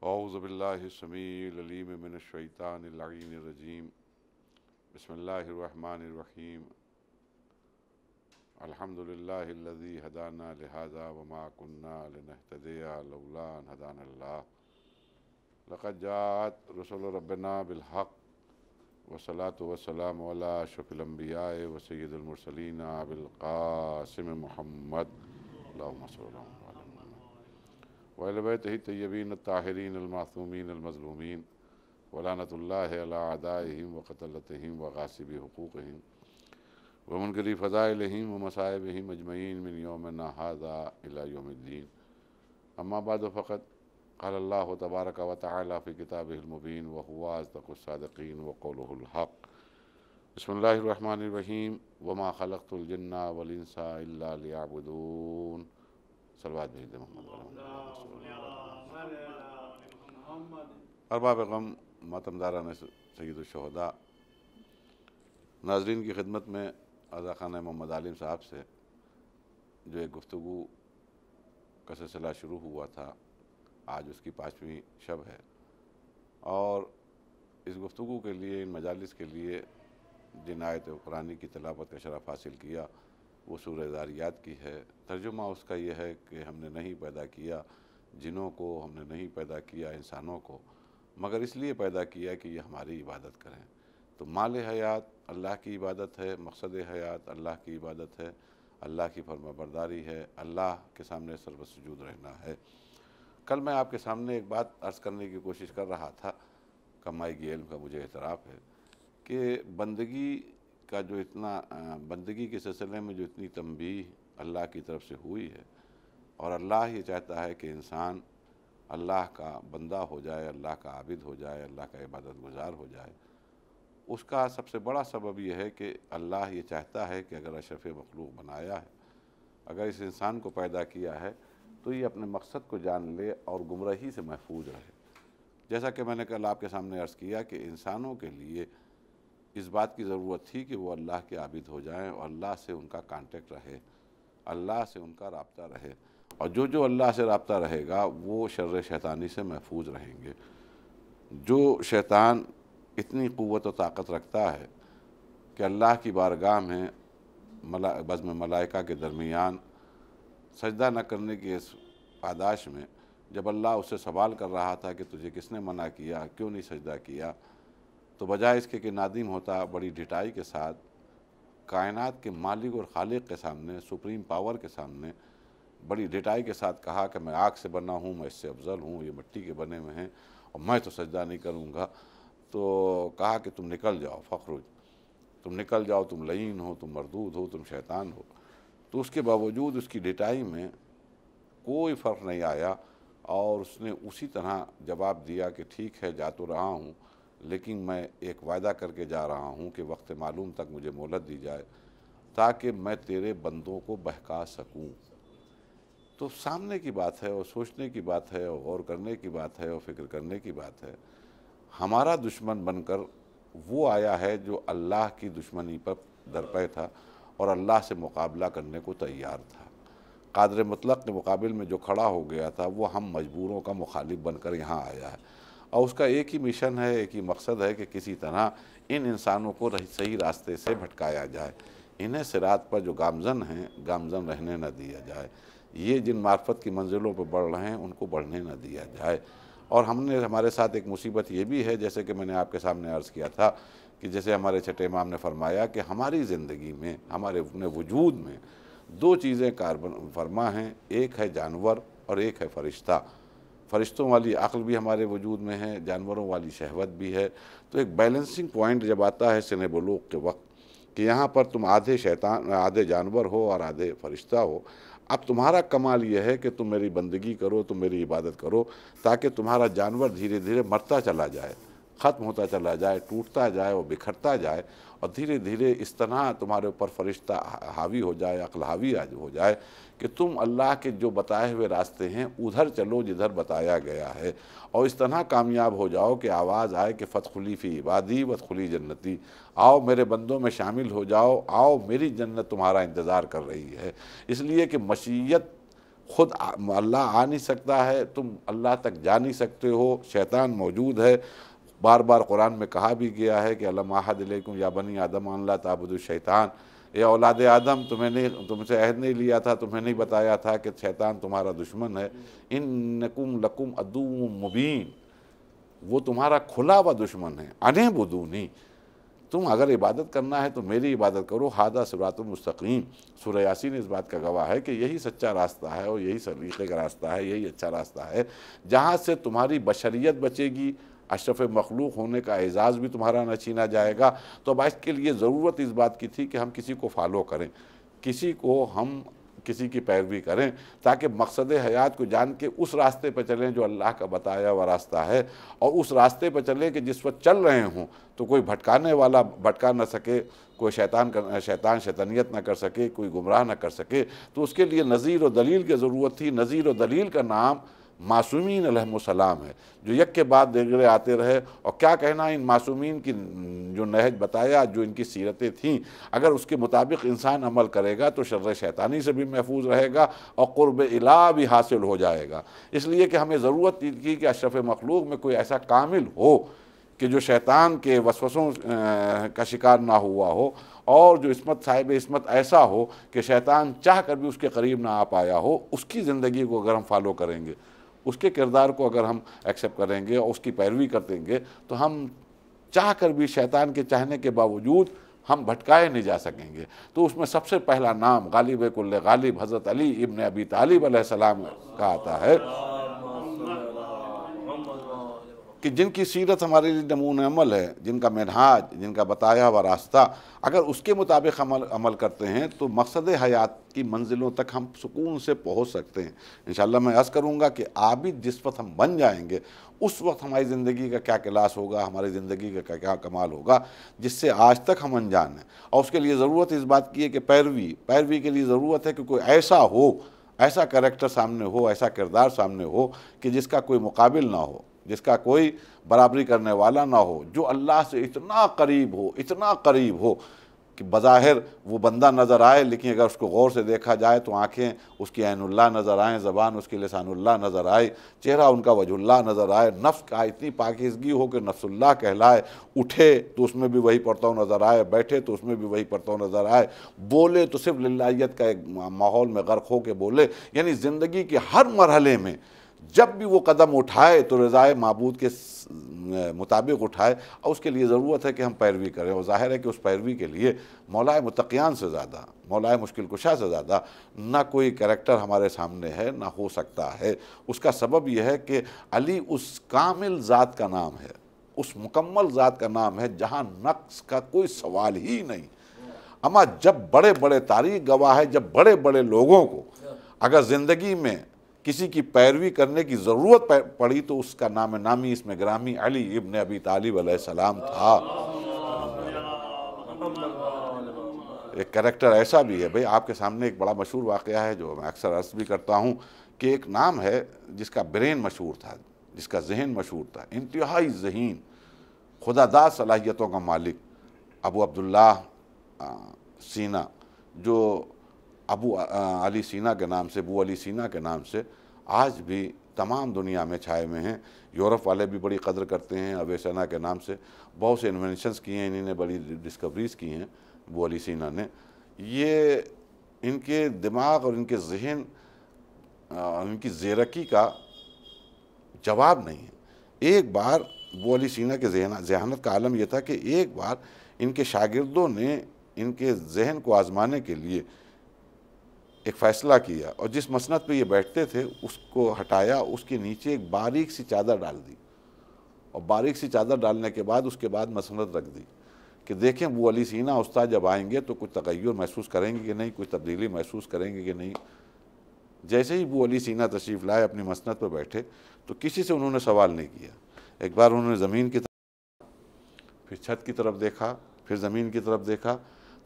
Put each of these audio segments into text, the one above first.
اعوذ باللہ السمیع العلیم من الشیطان اللعین الرجیم بسم اللہ الرحمن الرحیم الحمد للہ الذی ہدانا لہذا وما کنا لنہتدی لولا ان ہدانا اللہ لقد جاءت رسل ربنا بالحق والصلاة والسلام علی اشرف الانبیاء وسید المرسلین بالقاسم محمد اللہم صلی اللہ علیہ وسلم وَإِلَى بَيْتِهِ الطَّيِّبِينَ الطَّاهِرِينَ الْمَعْصُومِينَ الْمَظْلُومِينَ وَلَعْنَةُ اللَّهِ عَلَىٰ أَعْدَائِهِمْ وَقَتَلَتِهِمْ وَغَاصِبِي حُقُوقِهِمْ وَمُنكِرِي فَضَائِلِهِمْ وَمَصَائِبِهِمْ أَجْمَعِينَ مِنْ يَوْمِنَا هَٰذَا إِلَىٰ يَوْمِ الدِّينِ أَمَّا بَعْدُ فَقَدْ قَالَ اللَّهُ تَبَارَكَ وَتَعَالَىٰ فِي كِتَابِهِ الْمُبِينِ وَهُوَ أَصْدَقُ الصَّادِقِينَ وَقَوْلُهُ الْحَقُّ بسم الله الرحمن الرحيم وما خلقت الجن والإنس إلا ليعبدون صلوات بھیج دیں محمد ارباب غم ماتمداران سید الشہداء، ناظرین کی خدمت میں رضا خانہ محمد عالم صاحب سے جو ایک گفتگو کا سلسلہ شروع ہوا تھا، آج اس کی 5ویں شب ہے، اور اس گفتگو کے لیے، ان مجالس کے لیے جن آیت قرآنی کی تلاوت کا شرف حاصل کیا وہ سورہ ذاریات کی ہے۔ ترجمہ اس کا یہ ہے کہ ہم نے نہیں پیدا کیا جنوں کو، ہم نے نہیں پیدا کیا انسانوں کو، مگر اس لیے پیدا کیا کہ یہ ہماری عبادت کریں۔ تو مال حیات اللہ کی عبادت ہے، مقصد حیات اللہ کی عبادت ہے، اللہ کی فرما برداری ہے، اللہ کے سامنے سر بسجود رہنا ہے۔ کل میں آپ کے سامنے ایک بات عرض کرنے کی کوشش کر رہا تھا، کمائیگی علم کا مجھے اعتراف ہے کہ بندگی کا جو بندگی کے سلسلے میں جو اتنی تنبیہ اللہ کی طرف سے ہوئی ہے، اور اللہ یہ چاہتا ہے کہ انسان اللہ کا بندہ ہو جائے، اللہ کا عابد ہو جائے، اللہ کا عبادت گزار ہو جائے، اس کا سب سے بڑا سبب یہ ہے کہ اللہ یہ چاہتا ہے کہ اگر اشرف مخلوق بنایا ہے، اگر اس انسان کو پیدا کیا ہے، تو یہ اپنے مقصد کو جان لے اور گمراہی سے محفوظ رہے۔ جیسا کہ میں نے کل آپ کے سامنے عرض کیا کہ انسانوں کے لیے اس بات کی ضرورت تھی کہ وہ اللہ کے عابد ہو جائیں اور اللہ سے ان کا کانٹیکٹ رہے، اللہ سے ان کا رابطہ رہے، اور جو اللہ سے رابطہ رہے گا وہ شر شیطانی سے محفوظ رہیں گے۔ جو شیطان اتنی قوت و طاقت رکھتا ہے کہ اللہ کی بارگاہ میں بزم ملائکہ کے درمیان سجدہ نہ کرنے کی اس پاداش میں جب اللہ اس سے سوال کر رہا تھا کہ تجھے کس نے منع کیا، کیوں نہیں سجدہ کیا، تو بجائے اس کے کہ نادم ہوتا، بڑی ڈھٹائی کے ساتھ کائنات کے مالک اور خالق کے سامنے، سپریم پاور کے سامنے بڑی ڈھٹائی کے ساتھ کہا کہ میں آگ سے بنا ہوں، میں اس سے افضل ہوں، یہ مٹی کے بنے ہوئے ہیں اور میں تو سجدہ نہیں کروں گا۔ تو کہا کہ تم نکل جاؤ، فخرج، تم نکل جاؤ، تم لعین ہو، تم مردود ہو، تم شیطان ہو۔ تو اس کے باوجود اس کی ڈھٹائی میں کوئی فرق نہیں آیا، اور اس نے اسی طرح جواب دیا کہ ٹھیک ہے، جا تو رہا ہوں، لیکن میں ایک وعدہ کر کے جا رہا ہوں کہ وقت معلوم تک مجھے مہلت دی جائے تاکہ میں تیرے بندوں کو بہکا سکوں۔ تو سامنے کی بات ہے، اور سوچنے کی بات ہے، اور غور کرنے کی بات ہے، اور فکر کرنے کی بات ہے۔ ہمارا دشمن بن کر وہ آیا ہے جو اللہ کی دشمنی پر درپے تھا اور اللہ سے مقابلہ کرنے کو تیار تھا۔ قادر مطلق کے مقابل میں جو کھڑا ہو گیا تھا وہ ہم مجبوروں کا مخالف بن کر یہاں آیا ہے، اور اس کا ایک ہی مشن ہے، ایک ہی مقصد ہے کہ کسی طرح ان انسانوں کو صحیح راستے سے بھٹکایا جائے، انہیں صراط پر جو گامزن ہیں گامزن رہنے نہ دیا جائے، یہ جن معرفت کی منزلوں پہ بڑھ رہے ہیں ان کو بڑھنے نہ دیا جائے۔ اور ہمارے ساتھ ایک مصیبت یہ بھی ہے، جیسے کہ میں نے آپ کے سامنے عرض کیا تھا کہ جیسے ہمارے چھٹے امام نے فرمایا کہ ہماری زندگی میں، ہمارے اپنے وجود میں 2 چیزیں کاربن فرما ہیں، ایک ہے جانور اور ایک ہے فرشتہ۔ فرشتوں والی عقل بھی ہمارے وجود میں ہے، جانوروں والی شہوت بھی ہے۔ تو ایک بیلنسنگ پوائنٹ جب آتا ہے سن بلوغ کے وقت کہ یہاں پر تم آدھے جانور ہو اور آدھے فرشتہ ہو، اب تمہارا کمال یہ ہے کہ تم میری بندگی کرو، تم میری عبادت کرو، تاکہ تمہارا جانور دھیرے دھیرے مرتا چلا جائے، ختم ہوتا چلا جائے، ٹوٹتا جائے اور بکھرتا جائے، اور دھیرے دھیرے اس طرح تمہارے اوپر فرشتہ حاوی ہو جائے، عقل حاوی ہو جائے کہ تم اللہ کے جو بتائے ہوئے راستے ہیں ادھر چلو جدھر بتایا گیا ہے، اور اس طرح کامیاب ہو جاؤ کہ آواز آئے کہ فادخلی فی عبادی وادخلی جنتی، آؤ میرے بندوں میں شامل ہو جاؤ، آؤ میری جنت تمہارا انتظار کر رہی ہے۔ اس لیے کہ مشیت خود اللہ آ نہیں سکتا ہے، تم اللہ تک جا نہیں سکتے ہو، شیطان موجود ہے۔ بار بار قرآن میں کہا بھی گیا ہے کہ الم اعہد الیکم یا بنی آدم ان لا تعبدوا الشیطان، اے اولاد آدم تم سے عہد نہیں لیا تھا، تمہیں نہیں بتایا تھا کہ شیطان تمہارا دشمن ہے، انکم لکم عدو مبین، وہ تمہارا کھلا ہوا دشمن ہے، انعبدونی، تم اگر عبادت کرنا ہے تو میری عبادت کرو، ھذا صراط مستقیم۔ سورہ یاسین اس بات کا گواہ ہے کہ یہی سچا راستہ ہے اور یہی طریقے کا راستہ ہے، یہی اچھا راستہ ہے جہاں سے تمہاری بشریت بچے گی، اشرف مخلوق ہونے کا اعزاز بھی تمہارا نہ چھینا جائے گا۔ تو اب اس کے لیے ضرورت اس بات کی تھی کہ ہم کسی کو فالو کریں، کسی کی پیروی کریں، تاکہ مقصد حیات کو جان کے اس راستے پہ چلیں جو اللہ کا بتایا ہوا راستہ ہے، اور اس راستے پہ چلیں کہ جس وقت چل رہے ہوں تو کوئی بھٹکانے والا بھٹکا نہ سکے، کوئی شیطان شیطانیت نہ کر سکے، کوئی گمراہ نہ کر سکے۔ تو اس کے لیے نذیر و دلیل کی ضرورت تھی۔ نذیر و دلیل کا نام معصومین علیہم السلام ہے، جو یک کے بعد دیگرے آتے رہے، اور کیا کہنا ان معصومین کی جو نہج بتایا، جو ان کی سیرتیں تھیں، اگر اس کے مطابق انسان عمل کرے گا تو شر شیطانی سے بھی محفوظ رہے گا اور قرب الہ بھی حاصل ہو جائے گا۔ اس لیے کہ ہمیں ضرورت تھی کہ اشرف مخلوق میں کوئی ایسا کامل ہو کہ جو شیطان کے وسوسوں کا شکار نہ ہوا ہو، اور جو صاحب عصمت ایسا ہو کہ شیطان چاہ کر بھی اس کے قریب نہ آ پایا ہو۔ اس کی زندگی کو اگر ہم فالو کریں گے، اس کے کردار کو اگر ہم ایکسیپٹ کریں گے اور اس کی پیروی کریں گے، تو ہم چاہ کر بھی شیطان کے چاہنے کے باوجود ہم بھٹکائے نہیں جا سکیں گے۔ تو اس میں سب سے پہلا نام غالب کل غالب حضرت علی ابن ابی طالب علیہ السلام کا آتا ہے، کہ جن کی سیرت ہمارے لیے نمونہ عمل ہے، جن کا منہاج، جن کا بتایا ہوا راستہ، اگر اس کے مطابق عمل کرتے ہیں تو مقصد حیات کی منزلوں تک ہم سکون سے پہنچ سکتے ہیں۔ انشاءاللہ میں عرض کروں گا کہ عابد جس وقت ہم بن جائیں گے، اس وقت ہماری زندگی کا کیا کلاس ہوگا، ہماری زندگی کا کیا کمال ہوگا، جس سے آج تک ہم انجان ہیں۔ اور اس کے لیے ضرورت اس بات کی ہے کہ پیروی کے لیے ضرورت ہے کہ کوئی ایسا کریکٹر سامنے ہو، ایسا کردار سامنے ہو کہ جس کا کوئی مقابل نہ ہو، جس کا کوئی برابری کرنے والا نہ ہو، جو اللہ سے اتنا قریب ہو کہ بظاہر وہ بندہ نظر آئے، لیکن اگر اس کو غور سے دیکھا جائے تو آنکھیں اس کی عین اللہ نظر آئیں، زبان اس کی لسان اللہ نظر آئے، چہرہ ان کا وجہ اللہ نظر آئے، نفس کا اتنی پاکیزگی ہو کہ نفس اللہ کہلائے، اٹھے تو اس میں بھی وہی پڑھتا ہوں نظر آئے، بیٹھے تو اس میں بھی وہی پڑھتا ہوں نظر آئے، بولے تو صرف للہیت کا ایک ماحول میں غرق ہو کے بولے۔ یعنی زندگی کے ہر مرحلے میں جب بھی وہ قدم اٹھائے تو رضائے معبود کے مطابق اٹھائے، اور اس کے لیے ضرورت ہے کہ ہم پیروی کریں۔ اور ظاہر ہے کہ اس پیروی کے لیے مولا متقیان سے زیادہ، مولا مشکل کشا سے زیادہ نہ کوئی کریکٹر ہمارے سامنے ہے، نہ ہو سکتا ہے۔ اس کا سبب یہ ہے کہ علی اس کامل ذات کا نام ہے، اس مکمل ذات کا نام ہے جہاں نقص کا کوئی سوال ہی نہیں۔ اما جب بڑے بڑے تاریخ گواہ ہے، جب بڑے بڑے لوگوں کو اگر زندگی میں کسی کی پیروی کرنے کی ضرورت پڑی تو اس کا نام نامی اس میں گرامی علی ابن ابی طالب علیہ السلام تھا۔ ایک کریکٹر ایسا بھی ہے، بھئی آپ کے سامنے ایک بڑا مشہور واقعہ ہے جو میں اکثر عرض بھی کرتا ہوں، کہ ایک نام ہے جس کا برین مشہور تھا، جس کا ذہن مشہور تھا، انتہائی ذہین، خدا داد صلاحیتوں کا مالک، ابو عبداللہ سینا، جو ابو علی سینا کے نام سے، ابو علی سینا کے نام سے آج بھی تمام دنیا میں چھائے ہوئے ہیں۔ یورپ والے بھی بڑی قدر کرتے ہیں، اویسنا کے نام سے بہت سے انوینشنز کی ہیں، انہی نے بڑی ڈسکوریز کی ہیں ابو علی سینا نے۔ یہ ان کے دماغ اور ان کے ذہن اور ان کی زیرکی کا جواب نہیں ہے۔ ایک بار ابو علی سینا کے ذہانت کا عالم یہ تھا کہ ایک بار ان کے شاگردوں نے ان کے ذہن کو آزمانے کے لیے ایک فیصلہ کیا، اور جس مسند پہ یہ بیٹھتے تھے اس کو ہٹایا، اس کے نیچے ایک باریک سی چادر ڈال دی، اور باریک سی چادر ڈالنے کے بعد اس کے بعد مسند رکھ دی کہ دیکھیں ابو علی سینا استاد جب آئیں گے تو کچھ تغیر محسوس کریں گے کہ نہیں، کچھ تبدیلی محسوس کریں گے کہ نہیں۔ جیسے ہی ابو علی سینا تشریف لائے، اپنی مسند پہ بیٹھے، تو کسی سے انہوں نے سوال نہیں کیا۔ ایک بار انہوں نے زمین کی طرف، پھر چھت کی طرف دیکھا، پھر زمین کی طرف دیکھا،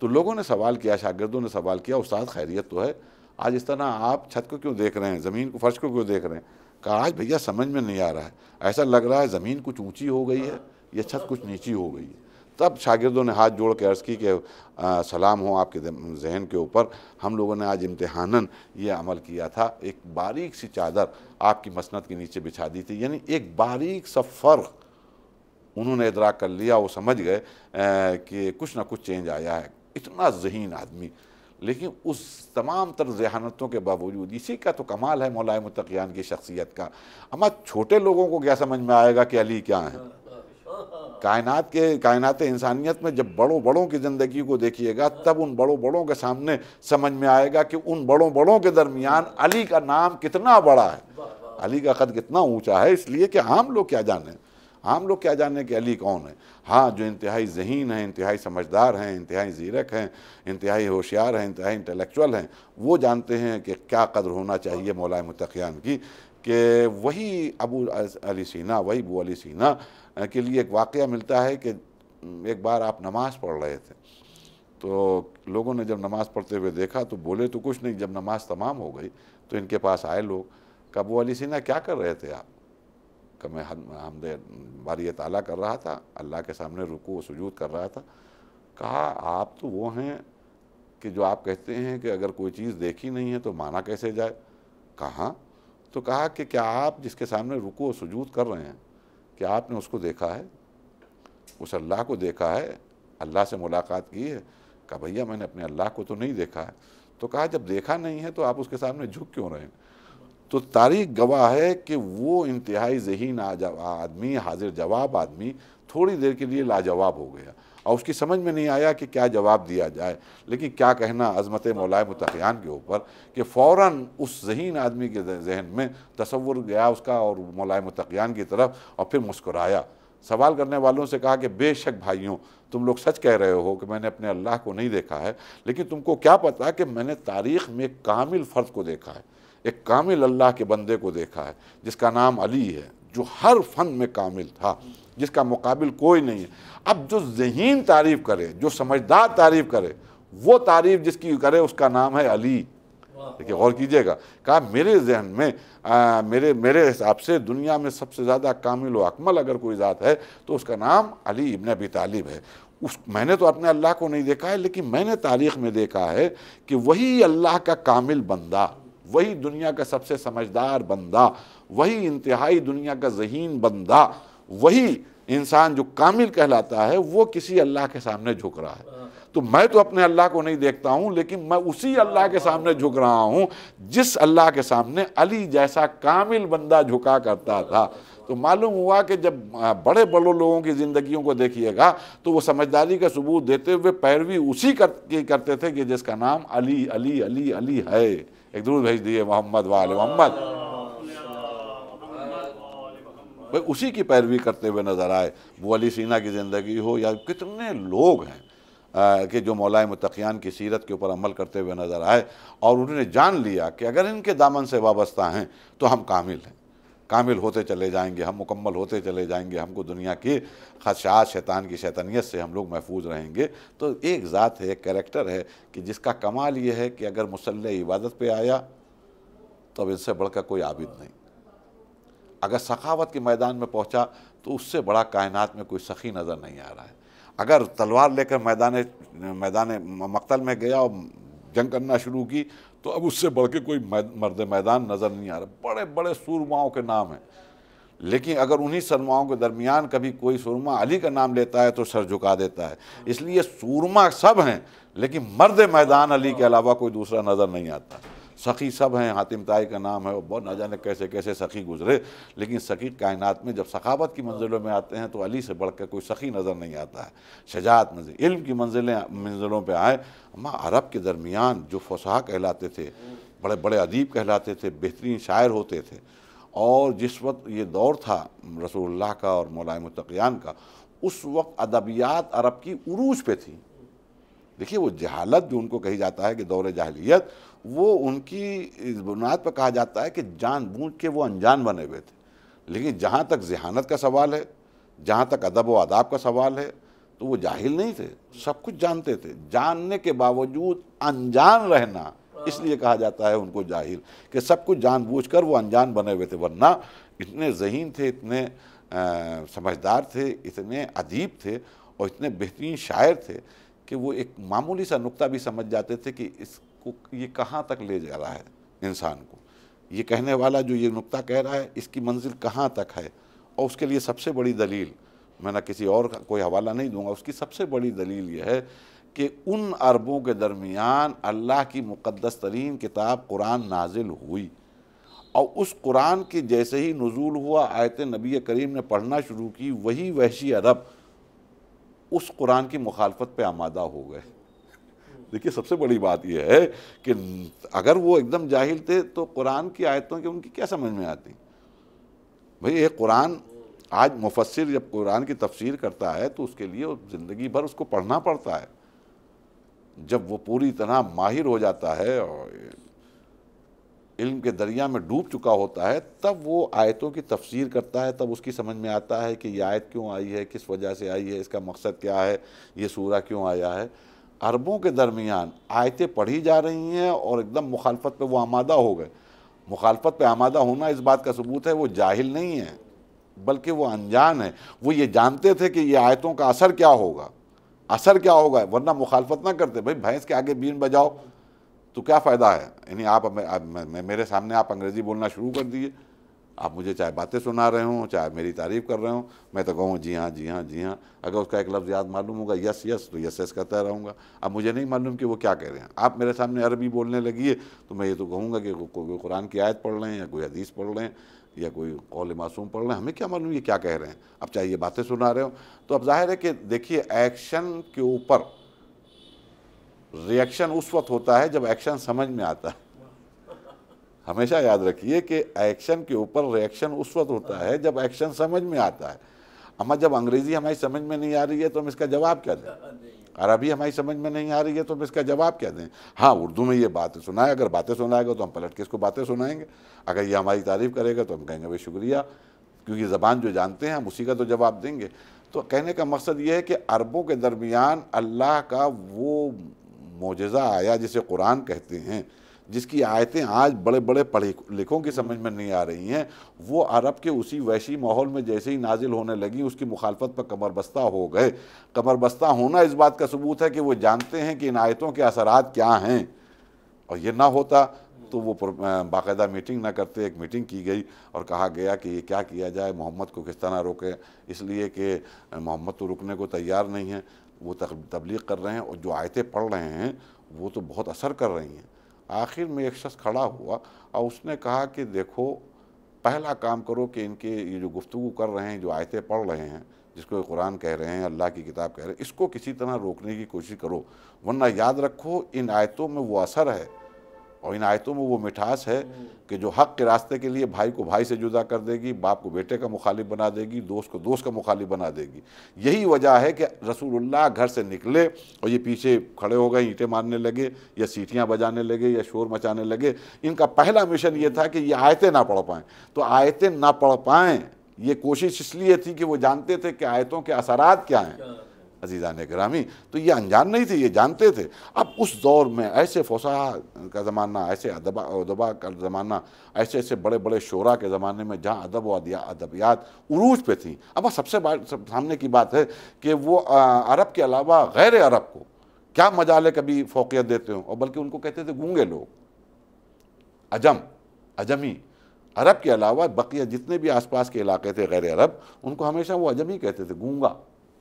تو لوگوں نے سوال کیا، شاگردوں نے سوال کیا، استاد خیریت تو ہے؟ آج اس طرح آپ چھت کو کیوں دیکھ رہے ہیں، زمین کو، فرش کو کیوں دیکھ رہے ہیں؟ کہا آج بھیا سمجھ میں نہیں آ رہا ہے، ایسا لگ رہا ہے زمین کچھ اونچی ہو گئی ہے یا چھت کچھ نیچی ہو گئی ہے۔ تب شاگردوں نے ہاتھ جوڑ کے عرض کی کہ سلام ہو آپ کے ذہن کے اوپر، ہم لوگوں نے آج امتحاناً یہ عمل کیا تھا، ایک باریک سی چادر آپ کی مسند کے نیچے بچھا دی تھی. یعنی ایک باریک سا فرق انہوں نے ادراک کر لیا، وہ سمجھ گئے کہ کچھ نہ کچھ چینج آیا ہے. اتنا ذہین آدمی، لیکن اس تمام تر ذہانتوں کے باوجود، اسی کا تو کمال ہے مولا متقیان کی شخصیت کا. اما چھوٹے لوگوں کو کیا سمجھ میں آئے گا کہ علی کیا ہیں؟ کائنات انسانیت میں جب بڑوں کی زندگی کو دیکھیے گا، تب ان بڑوں کے سامنے سمجھ میں آئے گا کہ ان بڑوں کے درمیان علی کا نام کتنا بڑا ہے، علی کا قد کتنا اونچا ہے. اس لیے کہ عام لوگ کیا جانیں کہ علی کون ہے. ہاں، جو انتہائی ذہین ہیں، انتہائی سمجھدار ہیں، انتہائی زیرک ہیں، انتہائی ہوشیار ہیں، انتہائی انٹلیکچول ہیں، وہ جانتے ہیں کہ کیا قدر ہونا چاہیے مولا متقیان کی. کہ وہی ابو علی سینا کے لیے ایک واقعہ ملتا ہے کہ ایک بار آپ نماز پڑھ رہے تھے، تو لوگوں نے جب نماز پڑھتے ہوئے دیکھا تو بولے تو کچھ نہیں. جب نماز تمام ہو گئی تو ان کے پاس آئے لوگ کہ ابو علی سینا کیا کر رہے تھے آپ؟ کہ میں حمد باری تعالیٰ کر رہا تھا، اللہ کے سامنے رکوع و سجود کر رہا تھا. کہا آپ تو وہ ہیں کہ جو آپ کہتے ہیں کہ اگر کوئی چیز دیکھی نہیں ہے تو مانا کیسے جائے؟ کہاں؟ تو کہا کہ کیا آپ جس کے سامنے رکوع و سجود کر رہے ہیں، کیا آپ نے اس کو دیکھا ہے؟ اس اللہ کو دیکھا ہے؟ اللہ سے ملاقات کی ہے؟ کہا بھیا میں نے اپنے اللہ کو تو نہیں دیکھا ہے. تو کہا جب دیکھا نہیں ہے تو آپ اس کے سامنے جھک کیوں رہے ہیں؟ تو تاریخ گواہ ہے کہ وہ انتہائی ذہین آدمی، حاضر جواب آدمی، تھوڑی دیر کے لیے لاجواب ہو گیا اور اس کی سمجھ میں نہیں آیا کہ کیا جواب دیا جائے. لیکن کیا کہنا عظمت مولا متقیان کے اوپر کہ فوراً اس ذہین آدمی کے ذہن میں تصور گیا اس کا اور مولا متقیان کی طرف، اور پھر مسکرایا. سوال کرنے والوں سے کہا کہ بے شک بھائیوں تم لوگ سچ کہہ رہے ہو کہ میں نے اپنے اللہ کو نہیں دیکھا ہے، لیکن تم کو کیا پتا کہ میں نے تاریخ میں ایک کامل فرد کو دیکھا ہے، ایک کامل اللہ کے بندے کو دیکھا ہے جس کا نام علی ہے، جو ہر فن میں کامل تھا، جس کا مقابل کوئی نہیں ہے. اب جو ذہین تعریف کرے، جو سمجھدار تعریف کرے، وہ تعریف جس کی کرے اس کا نام ہے علی. دیکھیے غور کیجئے گا. کہا میرے ذہن میں میرے حساب سے دنیا میں سب سے زیادہ کامل و اکمل اگر کوئی ذات ہے تو اس کا نام علی ابن ابی طالب ہے. میں نے تو اپنے اللہ کو نہیں دیکھا ہے، لیکن میں نے تاریخ میں دیکھا ہے کہ وہی اللہ کا کامل بندہ، وہی دنیا کا سب سے سمجھدار بندہ، وہی انتہائی دنیا کا ذہین بندہ، وہی انسان جو کامل کہلاتا ہے، وہ کسی اللہ کے سامنے جھک رہا ہے. تو میں تو اپنے اللہ کو نہیں دیکھتا ہوں، لیکن میں اسی اللہ کے سامنے جھک رہا ہوں جس اللہ کے سامنے علی جیسا کامل بندہ جھکا کرتا تھا. تو معلوم ہوا کہ جب بڑے لوگوں کی زندگیوں کو دیکھیے گا تو وہ سمجھداری کا ثبوت دیتے ہوئے پیروی اسی کی کرتے تھے کہ جس کا نام علی علی علی علی ہے. ایک درود بھیج دیے محمد و آل محمد. اسی کی پیروی کرتے ہوئے نظر آئے. وہ علی سینا کی زندگی ہو یا کتنے لوگ ہیں کہ جو مولا متقیان کی سیرت کے اوپر عمل کرتے ہوئے نظر آئے اور انہوں نے جان لیا کہ اگر ان کے دامن سے وابستہ ہیں تو ہم کامل ہیں، کامل ہوتے چلے جائیں گے، ہم مکمل ہوتے چلے جائیں گے، ہم کو دنیا کی خدشات شیطان کی شیطانیت سے ہم لوگ محفوظ رہیں گے. تو ایک ذات ہے، ایک کریکٹر ہے کہ جس کا کمال یہ ہے کہ اگر مصلی عبادت پہ آیا تو اب ان سے بڑھ کر کوئی عابد نہیں. اگر سخاوت کے میدان میں پہنچا تو اس سے بڑا کائنات میں کوئی سخی نظر نہیں آ رہا ہے. اگر تلوار لے کر میدان مقتل میں گیا اور جنگ کرنا شروع کی تو اب اس سے بڑھ کے کوئی مرد میدان نظر نہیں آ رہا. بڑے سورماؤں کے نام ہیں، لیکن اگر انہی سرماؤں کے درمیان کبھی کوئی سورما علی کا نام لیتا ہے تو سر جھکا دیتا ہے. اس لیے سورما سب ہیں لیکن مرد میدان علی کے علاوہ کوئی دوسرا نظر نہیں آتا. سخی سب ہیں، حاتم طائی کا نام ہے، وہ بہت نہ جانے کیسے کیسے سخی گزرے، لیکن سخی کائنات میں جب سخاوت کی منزلوں میں آتے ہیں تو علی سے بڑھ کر کوئی سخی نظر نہیں آتا ہے. شجاعت نظر، علم کی منزلوں پہ آئے. اما عرب کے درمیان جو فصحا کہلاتے تھے، بڑے ادیب کہلاتے تھے، بہترین شاعر ہوتے تھے، اور جس وقت یہ دور تھا رسول اللہ کا اور مولا متقیان کا، اس وقت ادبیات عرب کی عروج پہ تھی. دیکھیے وہ جہالت جو ان کو کہی جاتا ہے کہ دور جاہلیت، وہ ان کی اس بنیاد پر کہا جاتا ہے کہ جان بوجھ کے وہ انجان بنے ہوئے تھے. لیکن جہاں تک ذہانت کا سوال ہے، جہاں تک ادب و آداب کا سوال ہے، تو وہ جاہل نہیں تھے، سب کچھ جانتے تھے. جاننے کے باوجود انجان رہنا، اس لیے کہا جاتا ہے ان کو جاہل، کہ سب کچھ جان بوجھ کر وہ انجان بنے ہوئے تھے. ورنہ اتنے ذہین تھے، اتنے سمجھدار تھے، اتنے ادیب تھے، اور اتنے بہترین شاعر تھے کہ وہ ایک معمولی سا نقطہ بھی سمجھ جاتے تھے کہ اس کو یہ کہاں تک لے جا رہا ہے انسان کو، یہ کہنے والا جو یہ نقطہ کہہ رہا ہے اس کی منزل کہاں تک ہے۔ اور اس کے لیے سب سے بڑی دلیل، میں نہ کسی اور کا کوئی حوالہ نہیں دوں گا، اس کی سب سے بڑی دلیل یہ ہے کہ ان عربوں کے درمیان اللہ کی مقدس ترین کتاب قرآن نازل ہوئی، اور اس قرآن کی جیسے ہی نزول ہوا، آیت نبی کریم نے پڑھنا شروع کی، وہی وحشی عرب اس قرآن کی مخالفت پہ آمادہ ہو گئے۔ دیکھیے سب سے بڑی بات یہ ہے کہ اگر وہ ایک دم جاہل تھے تو قرآن کی آیتوں کی ان کی کیا سمجھ میں آتی؟ بھئی ایک قرآن، آج مفسر جب قرآن کی تفسیر کرتا ہے تو اس کے لیے زندگی بھر اس کو پڑھنا پڑتا ہے۔ جب وہ پوری طرح ماہر ہو جاتا ہے اور علم کے دریا میں ڈوب چکا ہوتا ہے، تب وہ آیتوں کی تفسیر کرتا ہے، تب اس کی سمجھ میں آتا ہے کہ یہ آیت کیوں آئی ہے، کس وجہ سے آئی ہے، اس کا مقصد کیا ہے، یہ سورہ کیوں آیا ہے۔ عربوں کے درمیان آیتیں پڑھی جا رہی ہیں اور ایک دم مخالفت پہ وہ آمادہ ہو گئے۔ مخالفت پہ آمادہ ہونا اس بات کا ثبوت ہے وہ جاہل نہیں ہے بلکہ وہ انجان ہے۔ وہ یہ جانتے تھے کہ یہ آیتوں کا اثر کیا ہوگا، اثر کیا ہوگا، ورنہ مخالفت نہ کرتے۔ بھئی بھینس کے آگے بین بجاؤ تو کیا فائدہ ہے؟ یعنی آپ میرے سامنے آپ انگریزی بولنا شروع کر دیے، آپ مجھے چاہے باتیں سنا رہے ہوں چاہے میری تعریف کر رہے ہوں، میں تو کہوں جی ہاں جی ہاں جی ہاں، اگر اس کا ایک لفظ یاد معلوم ہوگا یس یس تو یس یس کرتا رہوں گا۔ اب مجھے نہیں معلوم کہ وہ کیا کہہ رہے ہیں، آپ میرے سامنے عربی بولنے لگیے تو میں یہ تو کہوں گا کہ کوئی قرآن کی آیت پڑھ رہے ہیں یا کوئی حدیث پڑھ رہے ہیں یا کوئی قول معصوم پڑھ رہے ہیں، ہمیں کیا معلوم یہ کیا کہہ رہے ہیں، اب چاہے یہ باتیں سنا رہے ہوں۔ تو اب ظاہر ہے کہ دیکھیے ایکشن کے اوپر ریئیکشن اس وقت ہوتا ہے جب ایکشن سمجھ میں آتا ہے۔ ہمیشہ یاد رکھیے کہ ایکشن کے اوپر ریئیکشن اس وقت ہوتا ہے جب ایکشن سمجھ میں آتا ہے۔ اما جب انگریزی ہماری سمجھ میں نہیں آ رہی ہے تو ہم اس کا جواب کیا دیں؟ عربی ہماری سمجھ میں نہیں آ رہی ہے تو ہم اس کا جواب کیا دیں؟ ہاں اردو میں یہ باتیں سنائے، اگر باتیں سنائے گا تو ہم پلٹ کے اس کو باتیں سنائیں گے، اگر یہ ہماری تعریف کرے گا تو ہم کہیں گے بھائی شکریہ، کیونکہ زبان جو جانتے ہیں ہم اسی کا تو جواب دیں گے۔ تو کہنے کا مقصد یہ ہے کہ عربوں کے درمیان اللہ کا وہ معجزہ آیا جسے قرآن کہتے ہیں، جس کی آیتیں آج بڑے بڑے پڑھے لکھوں کی سمجھ میں نہیں آ رہی ہیں، وہ عرب کے اسی وحشی ماحول میں جیسے ہی نازل ہونے لگی اس کی مخالفت پر کمر بستہ ہو گئے۔ کمر بستہ ہونا اس بات کا ثبوت ہے کہ وہ جانتے ہیں کہ ان آیتوں کے اثرات کیا ہیں، اور یہ نہ ہوتا تو وہ باقاعدہ میٹنگ نہ کرتے۔ ایک میٹنگ کی گئی اور کہا گیا کہ یہ کیا کیا جائے، محمد کو کس طرح روکے، اس لیے کہ محمد تو رکنے کو تیار نہیں ہے، وہ تبلیغ کر رہے ہیں اور جو آیتیں پڑھ رہے ہیں وہ تو بہت اثر کر رہی ہیں۔ آخر میں ایک شخص کھڑا ہوا اور اس نے کہا کہ دیکھو پہلا کام کرو کہ ان کے یہ جو گفتگو کر رہے ہیں، جو آیتیں پڑھ رہے ہیں، جس کو قرآن کہہ رہے ہیں، اللہ کی کتاب کہہ رہے ہیں، اس کو کسی طرح روکنے کی کوشش کرو، ورنہ یاد رکھو ان آیتوں میں وہ اثر ہے اور ان آیتوں میں وہ مٹھاس ہے کہ جو حق کے راستے کے لیے بھائی کو بھائی سے جدا کر دے گی، باپ کو بیٹے کا مخالف بنا دے گی، دوست کو دوست کا مخالف بنا دے گی۔ یہی وجہ ہے کہ رسول اللہ گھر سے نکلے اور یہ پیچھے کھڑے ہو گئے، اینٹیں مارنے لگے یا سیٹیاں بجانے لگے یا شور مچانے لگے۔ ان کا پہلا مشن یہ تھا کہ یہ آیتیں نہ پڑھ پائیں، تو آیتیں نہ پڑھ پائیں یہ کوشش اس لیے تھی کہ وہ جانتے تھے کہ آیتوں کے اثرات کیا ہیں۔ عزیزان گرامی، تو یہ انجان نہیں تھے، یہ جانتے تھے۔ اب اس دور میں ایسے فصحا کا زمانہ، ایسے ادبا کا زمانہ، ایسے بڑے بڑے شعراء کے زمانے میں جہاں ادب و ادبیات عروج پہ تھیں۔ اب سب سے سامنے کی بات ہے کہ وہ عرب کے علاوہ غیر عرب کو کیا مجال کبھی فوقیت دیتے ہوں، اور بلکہ ان کو کہتے تھے گونگے لوگ، عجمی۔ عرب کے علاوہ بقیہ جتنے بھی آس پاس کے علاقے تھے غیر عرب، ان کو ہمیشہ وہ عجمی کہتے تھے، گونگا۔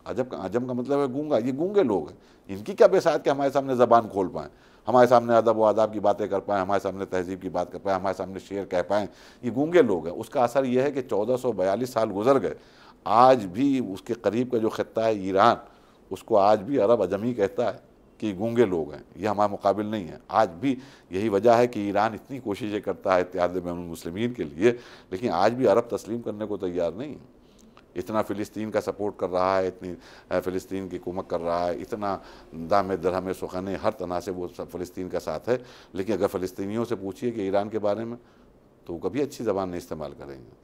عجم کا مطلب ہے گونگا، یہ گونگے لوگ ہیں، ان کی کیا بساعت کہ ہمارے سامنے زبان کھول پائیں، ہمارے سامنے ادب و آداب کی باتیں کر پائیں، ہمارے سامنے تہذیب کی بات کر پائیں، ہمارے سامنے شعر کہہ پائیں، یہ گونگے لوگ ہیں۔ اس کا اثر یہ ہے کہ 1442 سال گزر گئے، آج بھی اس کے قریب کا جو خطہ ہے ایران، اس کو آج بھی عرب عجمی کہتا ہے کہ یہ گونگے لوگ ہیں، یہ ہمارا مقابل نہیں ہے۔ آج بھی یہی وجہ ہے کہ ایران اتنی کوششیں کرتا ہے اتحاد بین المسلمین کے لیے، لیکن آج بھی عرب تسلیم کرنے کو تیار نہیں ہے۔ اتنا فلسطین کا سپورٹ کر رہا ہے، اتنی فلسطین کی کمک کر رہا ہے، اتنا دام درہم سخنے ہر طرح سے وہ فلسطین کا ساتھ ہے، لیکن اگر فلسطینیوں سے پوچھیے کہ ایران کے بارے میں تو وہ کبھی اچھی زبان نہیں استعمال کریں گے۔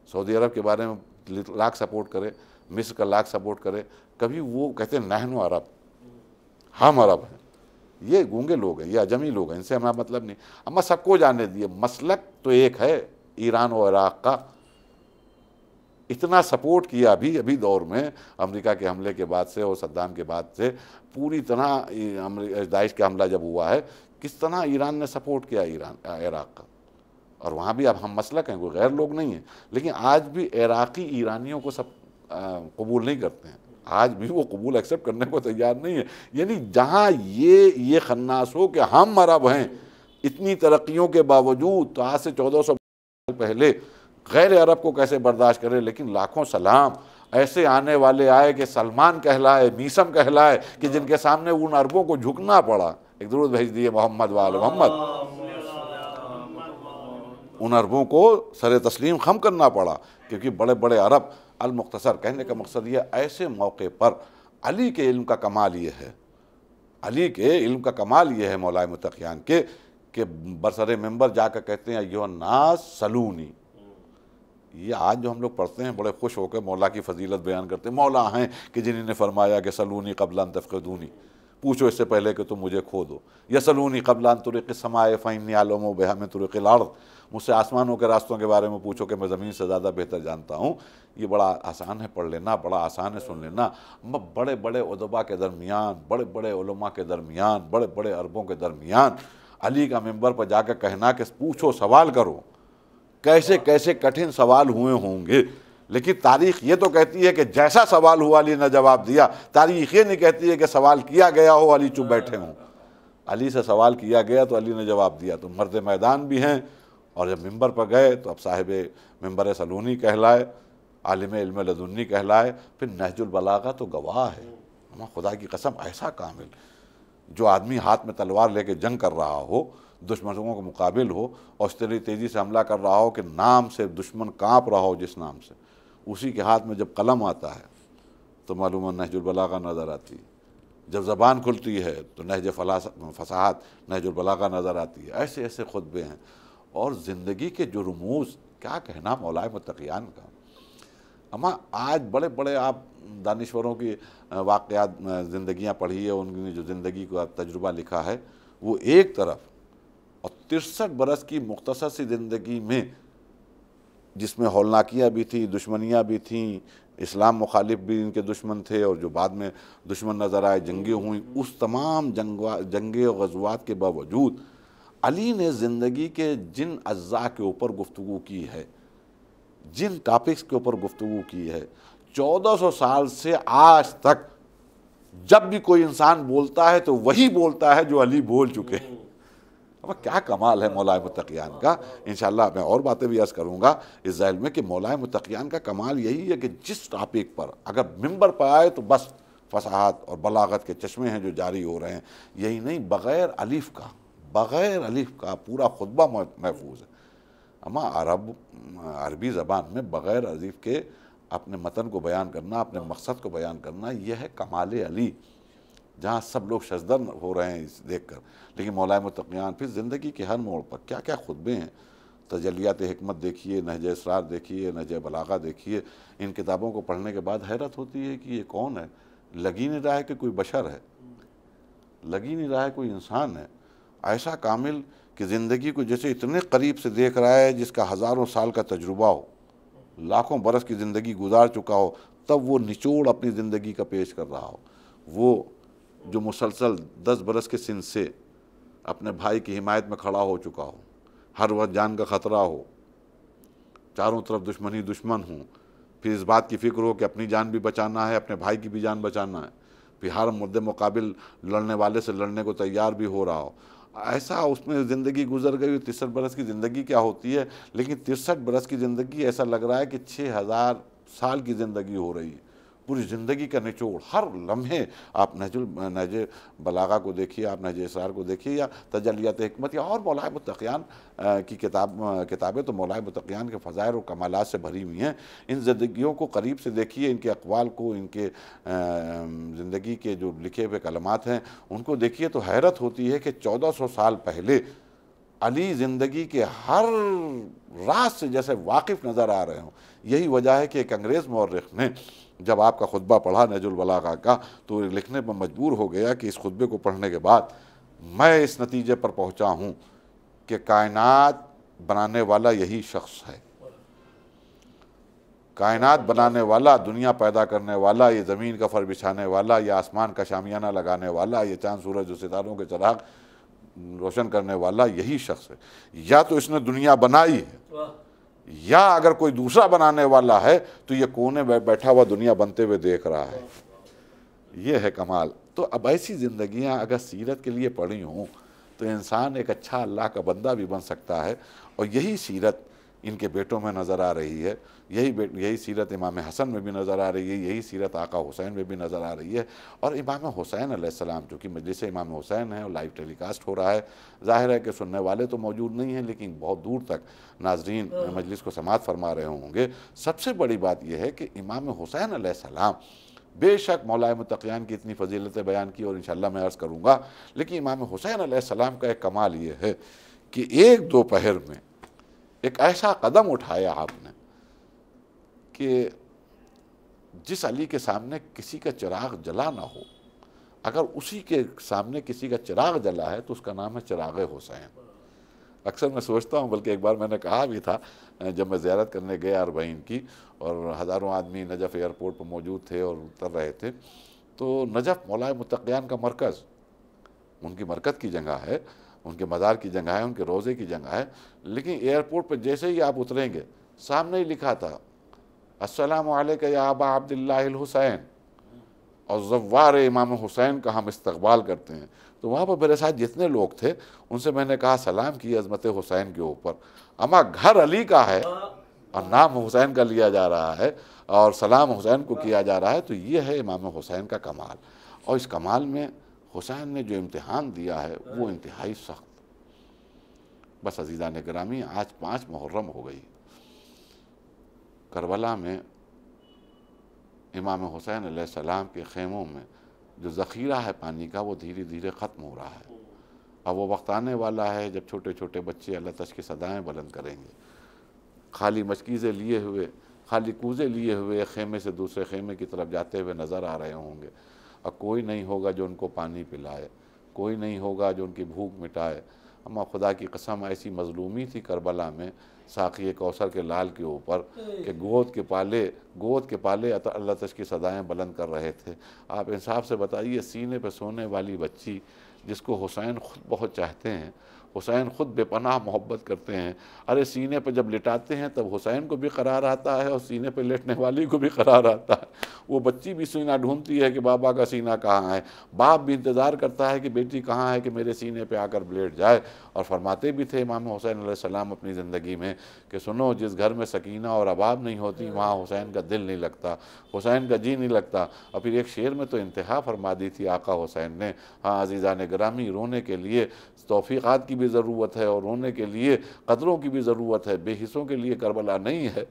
سعودی عرب کے بارے میں لاکھ سپورٹ کرے، مصر کا لاکھ سپورٹ کرے، کبھی وہ کہتے ہیں نحن عرب، ہم عرب ہیں۔ یہ گونگے لوگ ہیں، یہ عجمی لوگ ہیں، ان سے ہمارا مطلب نہیں۔ اما سب کو جاننے دیے، مسلک تو ایک ہے ایران و عراق کا، اتنا سپورٹ کیا ابھی دور میں امریکہ کے حملے کے بعد سے اور صدام کے بعد سے پوری طرح داعش کا حملہ جب ہوا ہے کس طرح ایران نے سپورٹ کیا عراق کا. اور وہاں بھی اب ہم مسلک ہیں، کوئی غیر لوگ نہیں ہیں، لیکن آج بھی عراقی ایرانیوں کو سب قبول نہیں کرتے ہیں، آج بھی وہ قبول ایکسیپٹ کرنے کو تیار نہیں ہے. یعنی جہاں یہ خناس ہو کہ ہم عرب ہیں، اتنی ترقیوں کے باوجود تو آج سے 1400 سال پہلے غیر عرب کو کیسے برداشت کرے. لیکن لاکھوں سلام ایسے آنے والے آئے کہ سلمان کہلائے، میسم کہلائے، کہ جن کے سامنے ان عربوں کو جھکنا پڑا. ایک درود بھیج دیے محمد وآل محمد. ان عربوں کو سر تسلیم خم کرنا پڑا، کیونکہ بڑے بڑے عرب. المختصر کہنے کا مقصد یہ ایسے موقع پر علی کے علم کا کمال یہ ہے، علی کے علم کا کمال یہ ہے مولا متقیان کے، کہ برسر ممبر جا کر کہتے ہیں ایھا الناس سلونی. یہ آج جو ہم لوگ پڑھتے ہیں بڑے خوش ہو کے مولا کی فضیلت بیان کرتے ہیں، مولا ہیں کہ جنہوں نے فرمایا کہ سلونی قبل ان تفقدونی، پوچھو اس سے پہلے کہ تم مجھے کھو دو. یسلونی قبل ان طرق السماء فإنی أعلم بها من طرق الأرض، مجھ سے آسمانوں کے راستوں کے بارے میں پوچھو کہ میں زمین سے زیادہ بہتر جانتا ہوں. یہ بڑا آسان ہے پڑھ لینا، بڑا آسان ہے سن لینا. بڑے بڑے ادبا کے درمیان، بڑے بڑے علماء کے درمیان، بڑے بڑے عربوں کے درمیان علی کا ممبر پر جا کر کہنا کہ پوچھو، سوال کرو. کیسے کیسے کٹھن سوال ہوئے ہوں گے، لیکن تاریخ یہ تو کہتی ہے کہ جیسا سوال ہوا علی نے جواب دیا. تاریخ یہ نہیں کہتی ہے کہ سوال کیا گیا ہو علی چپ بیٹھے ہوں. علی سے سوال کیا گیا تو علی نے جواب دیا. تو مرد میدان بھی ہیں، اور جب ممبر پر گئے تو اب صاحب ممبر سلونی کہلائے، عالم علم لدنی کہلائے. پھر نہج البلاغہ تو گواہ ہے. خدا کی قسم ایسا کامل، جو آدمی ہاتھ میں تلوار لے کے جنگ کر رہا ہو، دشمنوں کو مقابل ہو، اور اس طرح تیزی سے حملہ کر رہا ہو کہ نام سے دشمن کانپ رہا ہو، جس نام سے، اسی کے ہاتھ میں جب قلم آتا ہے تو معلوم نہج البلاغہ نظر آتی ہے. جب زبان کھلتی ہے تو نہج فصاحت نہج البلاغہ نظر آتی ہے. ایسے ایسے خطبے ہیں. اور زندگی کے جو رموز، کیا کہنا مولا متقیان کا. اما آج بڑے بڑے آپ دانشوروں کی واقعات، زندگیاں پڑھی ہے، ان نے جو زندگی کو تجربہ لکھا ہے، وہ ایک طرف، اور 63 برس کی مختصر سی زندگی میں، جس میں ہولناکیاں بھی تھیں، دشمنیاں بھی تھیں، اسلام مخالف بھی ان کے دشمن تھے، اور جو بعد میں دشمن نظر آئے، جنگیں ہوئیں، اس تمام جنگیں و غزوات کے باوجود علی نے زندگی کے جن اجزاء کے اوپر گفتگو کی ہے، جن ٹاپکس کے اوپر گفتگو کی ہے، 1400 سال سے آج تک جب بھی کوئی انسان بولتا ہے تو وہی بولتا ہے جو علی بول چکے ہیں. اب کیا کمال ہے مولا متقیان کا. انشاءاللہ میں اور باتیں بھی عرض کروں گا اس ذیل میں کہ مولا متقیان کا کمال یہی ہے کہ جس ٹاپک پر اگر ممبر پر آئے تو بس فصاحت اور بلاغت کے چشمے ہیں جو جاری ہو رہے ہیں. یہی نہیں، بغیر الف کا پورا خطبہ محفوظ ہے. اما عربی زبان میں بغیر الف کے اپنے متن کو بیان کرنا، اپنے مقصد کو بیان کرنا، یہ ہے کمال علی، جہاں سب لوگ شزدر ہو رہے ہیں اس دیکھ کر. لیکن مولا متقیان پھر زندگی کے ہر موڑ پر کیا کیا خطبے ہیں. تجلیات حکمت دیکھیے، نہج اسرار دیکھیے، نہج بلاغہ دیکھیے. ان کتابوں کو پڑھنے کے بعد حیرت ہوتی ہے کہ یہ کون ہے. لگ ہی نہیں رہا ہے کہ کوئی بشر ہے، لگ ہی نہیں رہا ہے کوئی انسان ہے. ایسا کامل کہ زندگی کو جیسے اتنے قریب سے دیکھ رہا ہے، جس کا ہزاروں سال کا تجربہ ہو، لاکھوں برس کی زندگی گزار چکا ہو، تب وہ نچوڑ اپنی زندگی کا پیش کر رہا ہو. وہ جو مسلسل 10 برس کے سن سے اپنے بھائی کی حمایت میں کھڑا ہو چکا ہو، ہر وقت جان کا خطرہ ہو، چاروں طرف دشمن ہی دشمن ہوں، پھر اس بات کی فکر ہو کہ اپنی جان بھی بچانا ہے، اپنے بھائی کی بھی جان بچانا ہے، پھر ہر مد مقابل لڑنے والے سے لڑنے کو تیار بھی ہو رہا ہو. ایسا اس میں زندگی گزر گئی. 63 برس کی زندگی کیا ہوتی ہے، لیکن 63 برس کی زندگی ایسا لگ رہا ہے کہ 6000 سال کی زندگی ہو رہی ہے. پوری زندگی کا نچوڑ ہر لمحے. آپ نہج بلاغہ کو دیکھیے، آپ نہج اسرار کو دیکھیے، یا تجلیات حکمت، یا اور مولا متقیان کی کتابیں تو مولا متقیان کے فضائل و کمالات سے بھری ہوئی ہیں. ان زندگیوں کو قریب سے دیکھیے، ان کے اقوال کو، ان کے زندگی کے جو لکھے ہوئے کلمات ہیں ان کو دیکھیے تو حیرت ہوتی ہے کہ 1400 سال پہلے علی زندگی کے ہر راز سے جیسے واقف نظر آ رہے ہوں. یہی وجہ ہے کہ ایک انگریز مورخ نے جب آپ کا خطبہ پڑھا نہج البلاغہ کا تو لکھنے پر مجبور ہو گیا کہ اس خطبے کو پڑھنے کے بعد میں اس نتیجے پر پہنچا ہوں کہ کائنات بنانے والا یہی شخص ہے. کائنات بنانے والا، دنیا پیدا کرنے والا، یہ زمین کا فر بچھانے والا، یہ آسمان کا شامیانہ لگانے والا، یہ چاند سورج و ستاروں کے چراغ روشن کرنے والا یہی شخص ہے۔ یا تو اس نے دنیا بنائی ہے، یا اگر کوئی دوسرا بنانے والا ہے تو یہ کونے میں بیٹھا ہوا دنیا بنتے ہوئے دیکھ رہا ہے۔ یہ ہے کمال۔ تو اب ایسی زندگیاں اگر سیرت کے لیے پڑھی ہوں تو انسان ایک اچھا اللہ کا بندہ بھی بن سکتا ہے، اور یہی سیرت ان کے بیٹوں میں نظر آ رہی ہے، یہی سیرت امام حسن میں بھی نظر آ رہی ہے، یہی سیرت آقا حسین میں بھی نظر آ رہی ہے۔ اور امام حسین علیہ السلام، جو کہ مجلس امام حسین ہے اور لائیو ٹیلی کاسٹ ہو رہا ہے، ظاہر ہے کہ سننے والے تو موجود نہیں ہیں، لیکن بہت دور تک ناظرین مجلس کو سماعت فرما رہے ہوں گے۔ سب سے بڑی بات یہ ہے کہ امام حسین علیہ السلام، بے شک مولا متقیان کی اتنی فضیلتیں بیان کی اور انشاءاللہ میں عرض کروں گا، لیکن امام حسین علیہ السلام کا ایک کمال یہ ہے کہ ایک دوپہر میں ایک ایسا قدم اٹھایا آپ نے کہ جس علی کے سامنے کسی کا چراغ جلا نہ ہو، اگر اسی کے سامنے کسی کا چراغ جلا ہے تو اس کا نام ہے چراغ حسین۔ اکثر میں سوچتا ہوں، بلکہ ایک بار میں نے کہا بھی تھا جب میں زیارت کرنے گیا اربعین کی، اور ہزاروں آدمی نجف ایئرپورٹ پر موجود تھے اور اتر رہے تھے، تو نجف مولا متقیان کا مرکز، ان کی مرکز کی جگہ ہے، ان کے مزار کی جگہ ہے، ان کے روضے کی جگہ ہے، لیکن ایئرپورٹ پہ جیسے ہی آپ اتریں گے سامنے ہی لکھا تھا السلام علیکہ یا ابا عبداللہ الحسین، اور زوار امام حسین کا ہم استقبال کرتے ہیں۔ تو وہاں پر میرے ساتھ جتنے لوگ تھے ان سے میں نے کہا سلام کی عظمت حسین کے اوپر، اما گھر علی کا ہے اور نام حسین کا لیا جا رہا ہے اور سلام حسین کو کیا جا رہا ہے، تو یہ ہے امام حسین کا کمال۔ اور اس کمال میں حسین نے جو امتحان دیا ہے وہ انتہائی سخت۔ بس عزیزان گرامی، آج 5 محرم ہو گئی، کربلا میں امام حسین علیہ السلام کے خیموں میں جو ذخیرہ ہے پانی کا وہ دھیرے دھیرے ختم ہو رہا ہے۔ اب وہ وقت آنے والا ہے جب چھوٹے چھوٹے بچے اللہ تش کی صدائیں بلند کریں گے، خالی مشکیزیں لیے ہوئے، خالی کوزے لیے ہوئے خیمے سے دوسرے خیمے کی طرف جاتے ہوئے نظر آ رہے ہوں گے، اب کوئی نہیں ہوگا جو ان کو پانی پلائے، کوئی نہیں ہوگا جو ان کی بھوک مٹائے۔ اما خدا کی قسم ایسی مظلومی تھی کربلا میں ساقی کوثر کے لال کے اوپر کہ گود کے پالے اللہ تش کی صدائیں بلند کر رہے تھے۔ آپ انصاف سے بتائیے، سینے پہ سونے والی بچی جس کو حسین خود بہت چاہتے ہیں، حسین خود بے پناہ محبت کرتے ہیں، ارے سینے پہ جب لٹاتے ہیں تب حسین کو بھی قرار آتا ہے اور سینے پہ لیٹنے والی کو بھی قرار آتا ہے۔ وہ بچی بھی سینہ ڈھونڈتی ہے کہ بابا کا سینہ کہاں ہے، باپ بھی انتظار کرتا ہے کہ بیٹی کہاں ہے کہ میرے سینے پہ آ کر لیٹ جائے۔ اور فرماتے بھی تھے امام حسین علیہ السلام اپنی زندگی میں کہ سنو، جس گھر میں سکینہ اور رباب نہیں ہوتی وہاں حسین کا دل نہیں لگتا، حسین کا جی نہیں لگتا۔ اور پھر ایک شعر میں تو انتہا فرما دی تھی آقا حسین نے۔ ہاں عزیزان گرامی، رونے کے لیے توفیقات کی بھی ضرورت ہے اور رونے کے لیے قدروں کی بھی ضرورت ہے۔ بے حصوں کے لیے کربلا نہیں ہے،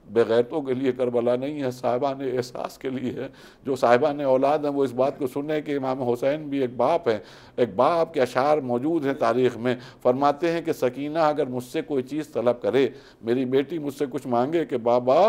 بے غیرتوں کے لیے کربلا نہیں ہے، صاحبان احساس کے لیے ہے۔ جو صاحبان اولاد ہیں وہ اس بات کو سنیں کہ امام حسین بھی ایک باپ ہیں۔ ایک باپ کے اشعار موجود ہیں تاریخ میں، فرماتے ہیں کہ سکینہ اگر مجھ سے کوئی چیز طلب کرے، میری بیٹی مجھ سے کچھ مانگے کہ بابا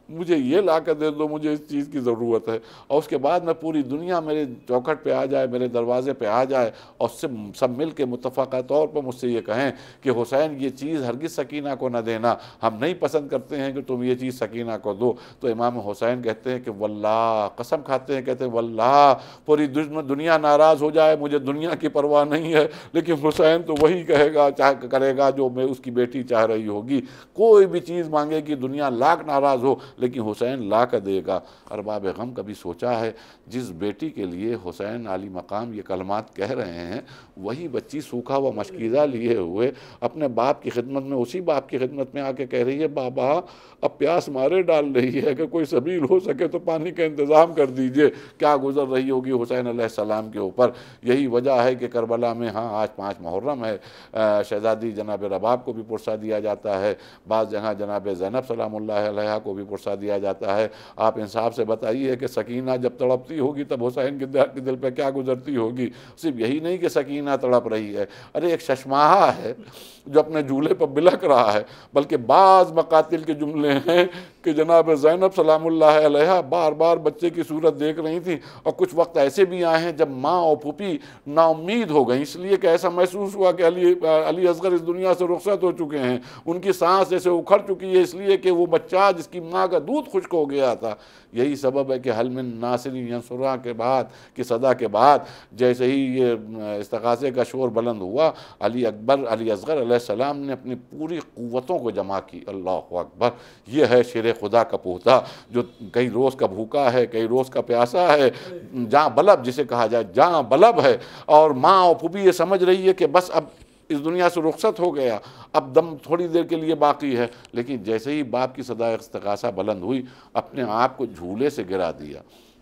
مجھے یہ لا کر دے دو، مجھے اس چیز کی ضرورت ہے، اور اس کے بعد میں پوری دنیا میرے چوکھٹ پہ آ جائے، میرے دروازے پہ آ جائے اور سب مل کے متفقہ طور پر مجھ سے یہ کہیں کہ حسین یہ چیز ہرگز سکینہ کو نہ دینا، ہم نہیں پسند کرتے ہیں کہ تم یہ چیز سکینہ کو دو، تو امام حسین کہتے ہیں کہ واللہ، قسم کھاتے ہیں، کہتے ہیں واللہ پوری دنیا ناراض ہو جائے مجھے دنیا کی پرواہ نہیں ہے، لیکن حسین تو وہی کہے گا کرے گا جو میں اس کی بیٹی چاہ رہی ہوگی۔ کوئی بھی چیز مانگے کہ دنیا لاکھ ناراض ہو لیکن حسین لا کر دے گا۔ ارباب غم کبھی سوچا ہے جس بیٹی کے لیے حسین عالی مقام یہ کلمات کہہ رہے ہیں، وہی بچی سوکھا و مشکیزہ لیے ہوئے اپنے باپ کی خدمت میں، اسی باپ کی خدمت میں آ کے کہہ رہی ہے بابا اب پیاس مارے ڈال رہی ہے کہ کوئی سبیل ہو سکے تو پانی کا انتظام کر دیجئے۔ کیا گزر رہی ہوگی حسین علیہ السلام کے اوپر۔ یہی وجہ ہے کہ کربلا میں ہاں آج 5 محرم ہے، شہزادی جناب رباب کو بھی پرسہ دیا جاتا ہے، بعض جگہ جناب زینب سلام اللہ علیہ کو بھی پرسہ دیا جاتا ہے۔ آپ انصاف سے بتائیے کہ سکینہ جب تڑپتی ہوگی تب حسین کے دل پہ کیا گزرتی ہوگی۔ صرف یہی نہیں کہ سکینہ تڑپ رہی ہے، ارے ایک ششماہا ہے جو اپنے جھولے پر بلک رہا ہے، بلکہ بعض مقاتل کے جملے ہیں کہ جناب زینب سلام اللہ علیہا بار بار بچے کی صورت دیکھ رہی تھیں، اور کچھ وقت ایسے بھی آئے ہیں جب ماں اور پھوپھی نا امید ہو گئیں، اس لیے کہ ایسا محسوس ہوا کہ علی اصغر اس دنیا سے رخصت ہو چکے ہیں، ان کی سانس جیسے اکھڑ چکی ہے، اس لیے کہ وہ بچہ جس کی ماں کا دودھ خشک ہو گیا تھا۔ یہی سبب ہے کہ حل من ناصر ینصرہ کے بعد کی صدا کے بعد جیسے ہی یہ استغاثے کا شور بلند ہوا، علی اصغر علیہ السلام نے اپنی پوری قوتوں کو جمع کی۔ اللہ اکبر! یہ ہے شیر خدا کا پوتا جو کئی روز کا بھوکا ہے، کئی روز کا پیاسا ہے، جاں بلب جسے کہا جائے، جاں بلب ہے، اور ماں اور پھوپھی یہ سمجھ رہی ہے کہ بس اب اس دنیا سے رخصت ہو گیا، اب دم تھوڑی دیر کے لیے باقی ہے، لیکن جیسے ہی باپ کی صدا استغاثہ بلند ہوئی، اپنے آپ کو جھولے سے گرا دیا۔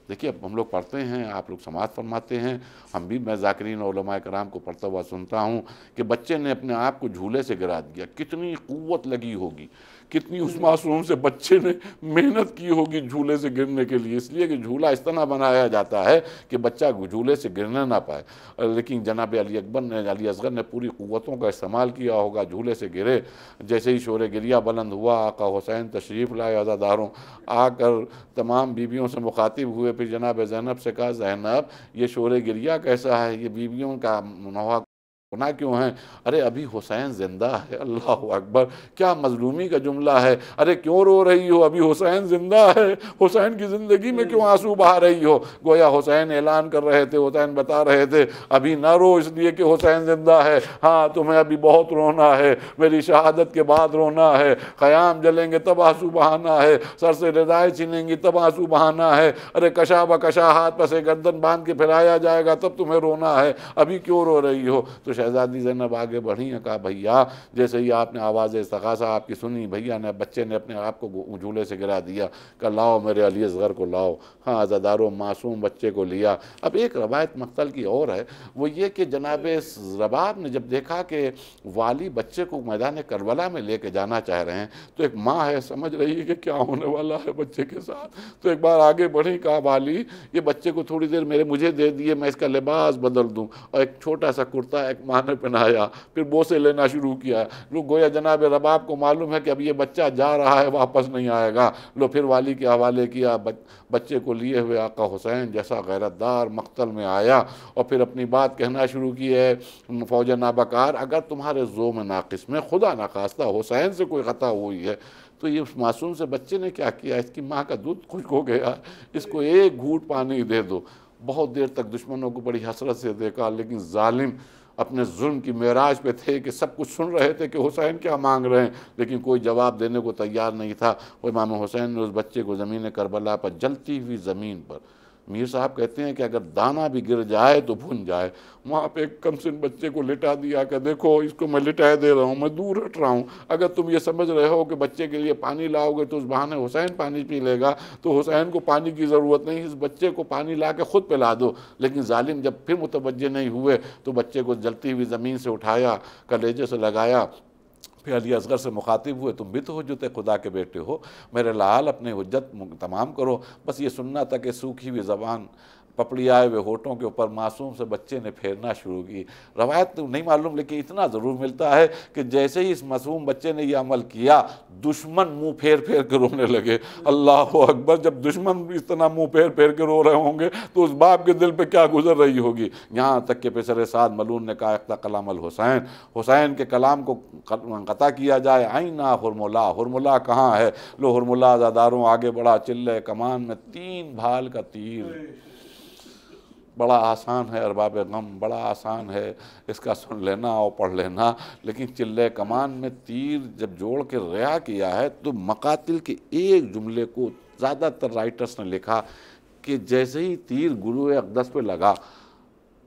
دیکھیے اب ہم لوگ پڑھتے ہیں، آپ لوگ سماعت فرماتے ہیں، ہم بھی میں ذاکرین علماء کرام کو پڑھتا ہوا سنتا ہوں کہ بچے نے اپنے آپ کو جھولے سے گرا دیا۔ کتنی قوت لگی ہوگی، کتنی اس معصوم سے بچے نے محنت کی ہوگی جھولے سے گرنے کے لیے، اس لیے کہ جھولا اس طرح بنایا جاتا ہے کہ بچہ جھولے سے گرنے نہ پائے، لیکن جناب علی اصغر نے پوری قوتوں کا استعمال کیا ہوگا، جھولے سے گرے۔ جیسے ہی شور گریہ بلند ہوا، آقا حسین تشریف لائے عزاداروں، آ کر تمام بیویوں سے مخاطب ہوئے، پھر جناب زینب سے کہا زینب یہ شور گریہ کیسا ہے، یہ بیویوں کا نوحہ گناہ کیوں ہیں؟ ارے ابھی حسین زندہ ہے۔ اللہ اکبر! کیا مظلومی کا جملہ ہے، ارے کیوں رو رہی ہو، ابھی حسین زندہ ہے، حسین کی زندگی میں کیوں آنسو بہا رہی ہو؟ گویا حسین اعلان کر رہے تھے، حسین بتا رہے تھے ابھی نہ رو اس لیے کہ حسین زندہ ہے، ہاں تمہیں ابھی بہت رونا ہے، میری شہادت کے بعد رونا ہے، خیام جلیں گے تب آنسو بہانا ہے، سر سے رضائیں چھینیں گی تب آنسو بہانا ہے، ارے کشا بکشا ہاتھ پسے گردن باندھ کے پھیلایا جائے گا تب تمہیں رونا ہے، ابھی کیوں رو رہی ہو؟ تو شہزادی زینب آگے بڑھی ہیں، کہا بھیا جیسے ہی آپ نے آواز استغاثہ آپ کی سنی، بھیا نے بچے نے اپنے آپ کو جھولے سے گرا دیا، کہا لاؤ میرے علی اصغر کو لاؤ۔ ہاں عزاداروں معصوم بچے کو لیا۔ اب ایک روایت مقتل کی اور ہے، وہ یہ کہ جناب رباب نے جب دیکھا کہ والی بچے کو میدان کربلا میں لے کے جانا چاہ رہے ہیں، تو ایک ماں ہے سمجھ رہی ہے کہ کیا ہونے والا ہے بچے کے ساتھ، تو ایک بار آگے بڑھی، کہا والی یہ بچے کو تھوڑی دیر مجھے دے دیے، میں اس کا لباس بدل دوں، اور ایک چھوٹا سا کرتا ایک ماں نے پہنایا، پھر بوسے لینا شروع کیا۔ لو گویا جناب رباب کو معلوم ہے کہ اب یہ بچہ جا رہا ہے، واپس نہیں آئے گا، لو پھر والی کے حوالے کیا۔ بچے کو لیے ہوئے آقا حسین جیسا غیرت دار مقتل میں آیا، اور پھر اپنی بات کہنا شروع کی ہے، فوج نابکار اگر تمہارے زوم ناقص میں خدا نخواستہ حسین سے کوئی خطا ہوئی ہے تو یہ اس معصوم سے بچے نے کیا کیا، اس کی ماں کا دودھ خشک ہو گیا، اس کو ایک گھونٹ پانی دے دو۔ بہت دیر تک دشمنوں کو بڑی حسرت سے دیکھا، لیکن ظالم اپنے ظلم کی معراج پہ تھے کہ سب کچھ سن رہے تھے کہ حسین کیا مانگ رہے ہیں، لیکن کوئی جواب دینے کو تیار نہیں تھا۔ وہ امام حسین نے اس بچے کو زمین کربلا پر جلتی ہوئی زمین پر، میر صاحب کہتے ہیں کہ اگر دانہ بھی گر جائے تو بھن جائے، وہاں پہ ایک کم سن بچے کو لٹا دیا کہ دیکھو اس کو میں لٹائے دے رہا ہوں، میں دور ہٹ رہا ہوں، اگر تم یہ سمجھ رہے ہو کہ بچے کے لیے پانی لاؤ گے تو اس بہانے حسین پانی پی لے گا، تو حسین کو پانی کی ضرورت نہیں، اس بچے کو پانی لا کے خود پلا دو۔ لیکن ظالم جب پھر متوجہ نہیں ہوئے تو بچے کو جلتی ہوئی زمین سے اٹھایا، کلیجے سے لگایا، پھر علی اصغر سے مخاطب ہوئے، تم بھی تو حجت خدا کے بیٹے ہو، میرے لعال اپنے حجت تمام کرو۔ بس یہ سننا تھا کہ سوکھی ہوئی زبان، پپڑی آئے ہوئے ہونٹوں کے اوپر معصوم سے بچے نے پھیرنا شروع کی۔ روایت تو نہیں معلوم، لیکن اتنا ضرور ملتا ہے کہ جیسے ہی اس معصوم بچے نے یہ عمل کیا، دشمن منہ پھیر پھیر کے رونے لگے۔ اللہ اکبر! جب دشمن اس طرح منہ پھیر پھیر کے رو رہے ہوں گے تو اس باپ کے دل پہ کیا گزر رہی ہوگی۔ یہاں تک کہ پسر سعد ملعون نے کہا اقطع کلام الحسین، حسین کے کلام کو قطع کیا جائے۔ آئینہ ہرملا، ہرملا کہاں ہے؟ لو ہرملا عزاداروں آگے بڑھا، چلے کمان میں 3 بھال کا تیر۔ بڑا آسان ہے ارباب غم، بڑا آسان ہے اس کا سن لینا اور پڑھ لینا، لیکن چلے کمان میں تیر جب جوڑ کے ریا کیا ہے تو مقاتل کے ایک جملے کو زیادہ تر رائٹرز نے لکھا کہ جیسے ہی تیر گروہ اقدس پہ لگا،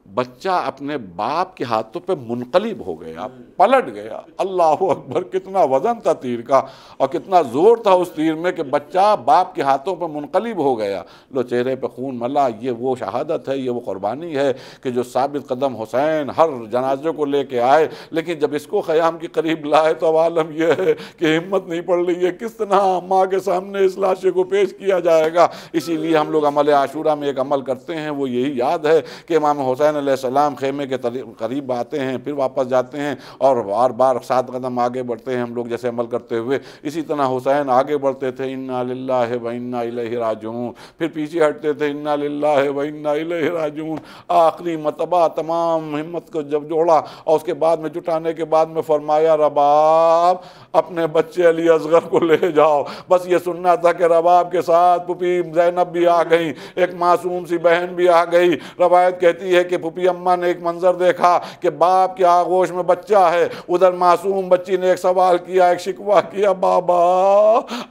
بچہ اپنے باپ کے ہاتھوں پہ منقلب ہو گیا، پلٹ گیا۔ اللہ اکبر! کتنا وزن تھا تیر کا اور کتنا زور تھا اس تیر میں کہ بچہ باپ کے ہاتھوں پہ منقلب ہو گیا۔ لو چہرے پہ خون ملا، یہ وہ شہادت ہے، یہ وہ قربانی ہے کہ جو ثابت قدم حسین ہر جنازے کو لے کے آئے، لیکن جب اس کو خیام کے قریب لائے تو عالم یہ ہے کہ ہمت نہیں پڑ رہی ہے کس طرح ماں کے سامنے اس لاشے کو پیش کیا جائے گا۔ اسی لیے ہم لوگ عمل عاشورہ میں ایک عمل کرتے ہیں، وہ یہی یاد ہے کہ امام حسین حسین علیہ السلام خیمے کے قریب آتے ہیں، پھر واپس جاتے ہیں اور بار بار 7 قدم آگے بڑھتے ہیں ہم لوگ جیسے عمل کرتے ہوئے، اسی طرح حسین آگے بڑھتے تھے، انا للہ و انا الیہ راجعون، پھر پیچھے ہٹتے تھے، انا للہ و انا الیہ راجعون۔ آخری مرتبہ تمام ہمت کو جب جوڑا اور اس کے بعد میں جٹانے کے بعد میں فرمایا رباب اپنے بچے علی اصغر کو لے جاؤ۔ بس یہ سننا تھا کہ رباب کے ساتھ پھوپھی زینب بھی آ گئی، ایک معصوم سی بہن بھی آ گئی۔ روایت کہتی ہے کہ پھوپھی اماں نے ایک منظر دیکھا کہ باپ کے آغوش میں بچہ ہے، ادھر معصوم بچی نے ایک سوال کیا، ایک شکوہ کیا، بابا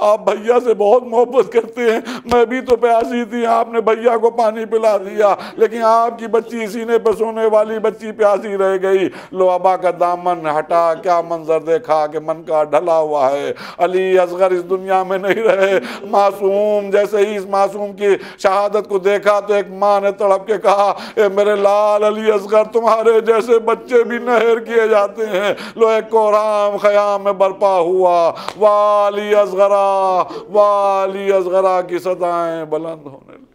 آپ بھیا سے بہت محبت کرتے ہیں، میں بھی تو پیاسی تھی، آپ نے بھیا کو پانی پلا دیا، لیکن آپ کی بچی سینے پہ سونے والی بچی پیاسی رہ گئی۔ لو ابا کا دامن ہٹا، کیا منظر دیکھا کہ من کا ڈھلا ہوا ہے، علی اصغر اس دنیا میں نہیں رہے۔ معصوم جیسے ہی اس معصوم کی شہادت کو دیکھا تو ایک ماں نے تڑپ کے کہا، اے میرے لال علی اصغر تمہارے جیسے بچے بھی نہر کیے جاتے ہیں۔ لو ایک کوہرام خیام میں برپا ہوا، والی اصغرا والی اصغرا کی صدائیں بلند ہونے لگی۔